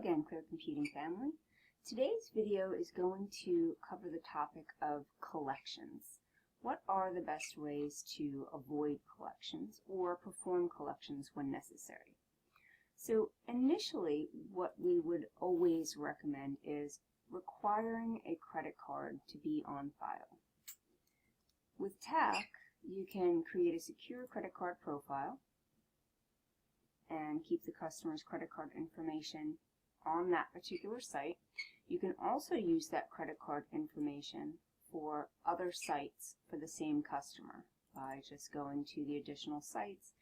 again, Clear Computing family. Today's video is going to cover the topic of collections. What are the best ways to avoid collections or perform collections when necessary? So initially, what we would always recommend is requiring a credit card to be on file. With TAC, you can create a secure credit card profile and keep the customer's credit card information on that particular site. You can also use that credit card information for other sites for the same customer by just going to the additional sites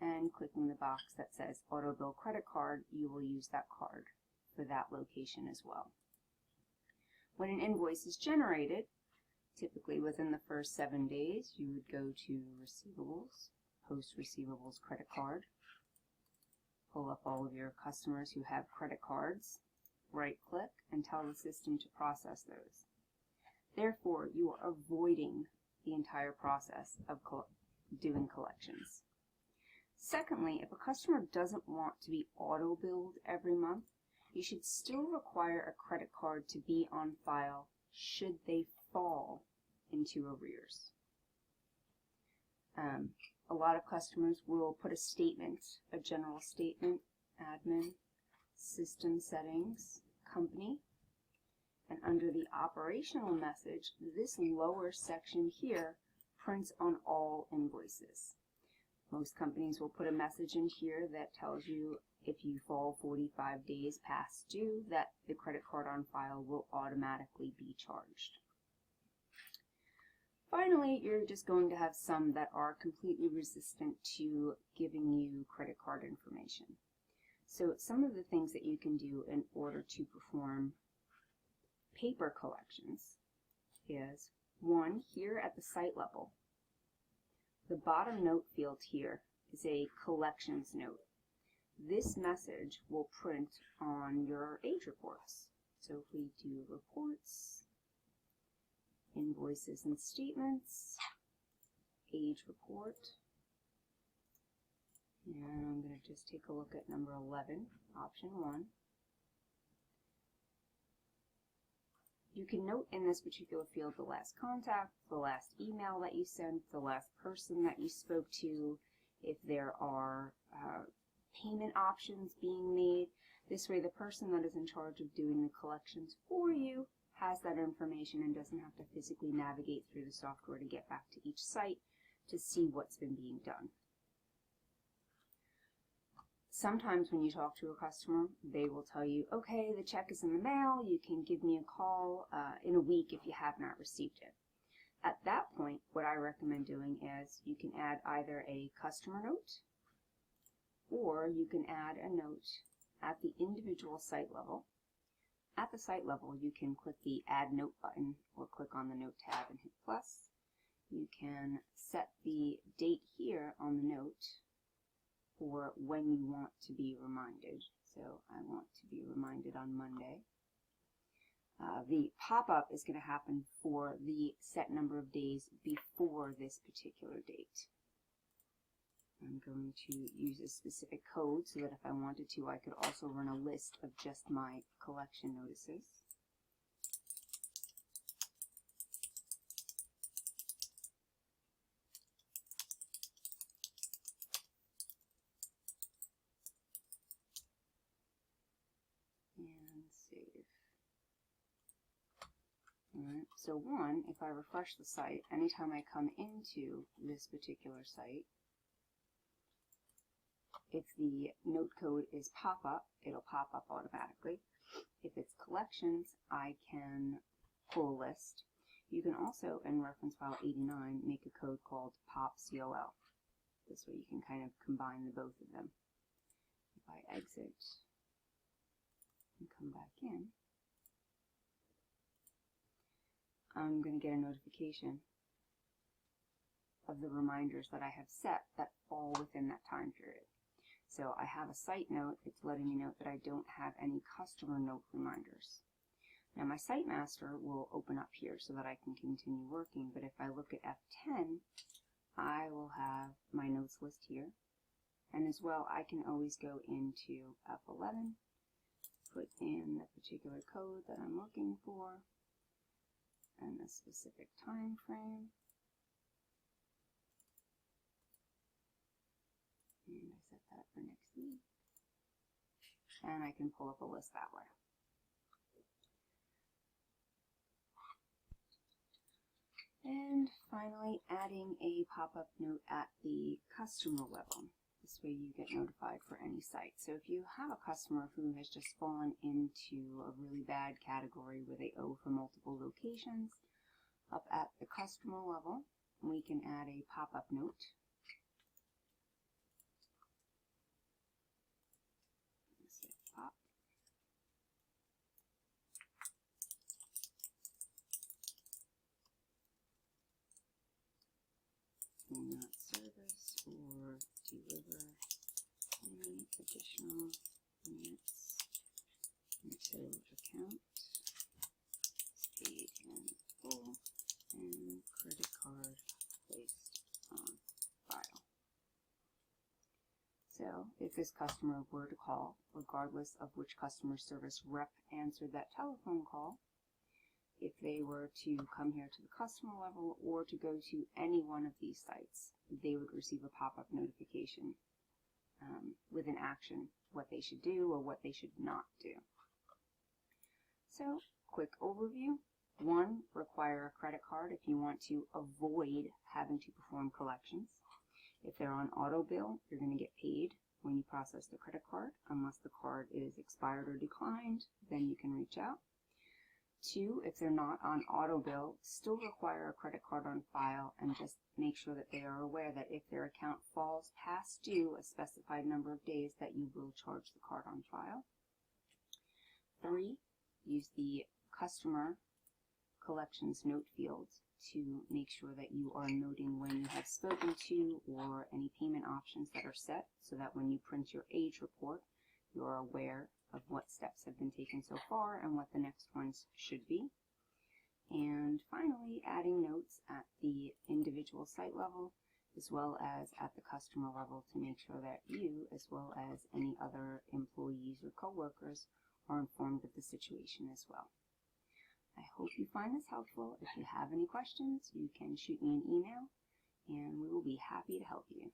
and clicking the box that says Auto Bill Credit Card. You will use that card for that location as well. When an invoice is generated, typically within the first 7 days, you would go to Receivables, Post Receivables Credit Card, pull up all of your customers who have credit cards, right-click, and tell the system to process those. Therefore, you are avoiding the entire process of doing collections. Secondly, if a customer doesn't want to be auto-billed every month, you should still require a credit card to be on file should they fall into arrears. A lot of customers will put a statement, a general statement, admin, system settings, company, and under the operational message, this lower section here prints on all invoices. Most companies will put a message in here that tells you if you fall 45 days past due, that the credit card on file will automatically be charged. Finally, you're just going to have some that are completely resistant to giving you credit card information. So some of the things that you can do in order to perform paper collections is, one, here at the site level, the bottom note field here is a collections note. This message will print on your age reports. So if we do reports, invoices and statements, age report, and I'm going to just take a look at number 11, option 1. You can note in this particular field the last contact, the last email that you sent, the last person that you spoke to, if there are payment options being made. This way the person that is in charge of doing the collections for you has that information and doesn't have to physically navigate through the software to get back to each site to see what's been being done. Sometimes when you talk to a customer, they will tell you, okay, the check is in the mail, you can give me a call in a week if you have not received it. At that point, what I recommend doing is you can add either a customer note or you can add a note at the individual site level. At the site level, you can click the Add Note button or click on the Note tab and hit plus. You can set the date here on the note for when you want to be reminded. So I want to be reminded on Monday. The pop-up is going to happen for the set number of days before this particular date. I'm going to use a specific code so that if I wanted to, I could also run a list of just my collection notices. And save. Alright, so one, if I refresh the site, anytime I come into this particular site, if the note code is pop-up, it'll pop up automatically. If it's collections, I can pull a list. You can also, in reference file 89, make a code called pop-col. This way you can kind of combine the both of them. If I exit and come back in, I'm going to get a notification of the reminders that I have set that fall within that time period. So I have a site note, it's letting me know that I don't have any customer note reminders. Now my site master will open up here so that I can continue working, but if I look at F10, I will have my notes list here. And as well, I can always go into F11, put in the particular code that I'm looking for and the specific time frame. And I set that for next week. And I can pull up a list that way. And finally, adding a pop-up note at the customer level. This way you get notified for any site. So if you have a customer who has just fallen into a really bad category where they owe for multiple locations, up at the customer level, we can add a pop-up note. Let's hit pop. Do not service or deliver any additional units until account is paid in full and credit card placed on file. So if this customer were to call, regardless of which customer service rep answered that telephone call, if they were to come here to the customer level or to go to any one of these sites, they would receive a pop-up notification with an action, what they should do or what they should not do. So, quick overview. 1, require a credit card if you want to avoid having to perform collections. If they're on auto bill, you're going to get paid when you process the credit card. Unless the card is expired or declined, then you can reach out. 2, if they're not on auto bill, still require a credit card on file, and just make sure that they are aware that if their account falls past due a specified number of days, that you will charge the card on file. 3, use the customer collections note field to make sure that you are noting when you have spoken to or any payment options that are set, so that when you print your age report, you are aware of what steps have been taken so far and what the next ones should be. And finally, adding notes at the individual site level as well as at the customer level to make sure that you, as well as any other employees or coworkers, are informed of the situation as well. I hope you find this helpful. If you have any questions, you can shoot me an email and we will be happy to help you.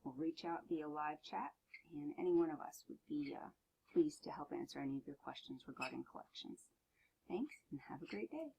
We'll reach out via live chat, and any one of us would be pleased to help answer any of your questions regarding collections. Thanks, and have a great day.